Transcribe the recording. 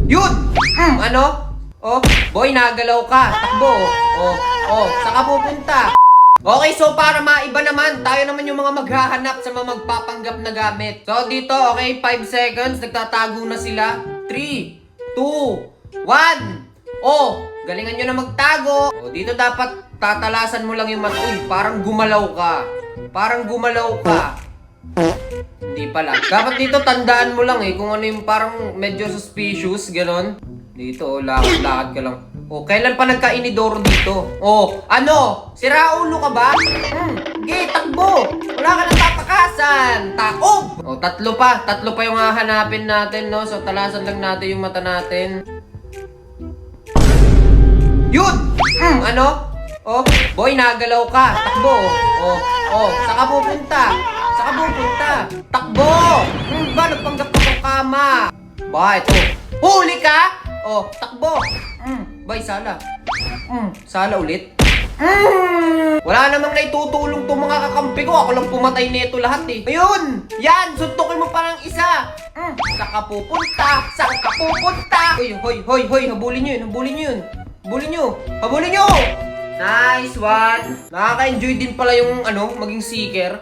Yun! Ano? Oh, boy, nagalaw ka. Takbo. Saan ka pupunta? Okay, so para maiba naman, tayo naman yung mga maghahanap sa mga magpapanggap na gamit. So dito, okay, 5 seconds, nagtatago na sila. 3, 2, 1. Oh, galingan nyo na magtago. Oh, dito dapat tatalasan mo lang yung mata. Uy, parang gumalaw ka. Hindi pala. Dapat dito tandaan mo lang kung ano yung parang medyo suspicious, ganon. Dito, lakad ka lang. Oh, kailan pa nagka-inidoro dito? Oh, ano? Sira ulo ka ba? Okay, takbo! Wala ka nang tatakasan! Taob! Oh, tatlo pa yung hahanapin natin, no? So, talasan lang natin yung mata natin. Yun! Ano? Oh, boy, nagalaw ka. Takbo. Saan ka pupunta? Takbo! Ba, nagpanggap ka ng kama. Ba, ito. Huli ka? Oh, takbo. Bay, sala. Sala ulit. Wala namang naitutulong tong mga kakampi ko. Ako lang pumatay nito lahat eh. Ayun! Yan! Suntukin mo pa ng isa. Saan ka pupunta? Hoy! Habulin nyo. Nice one! Nakaka-enjoy din pala yung maging seeker.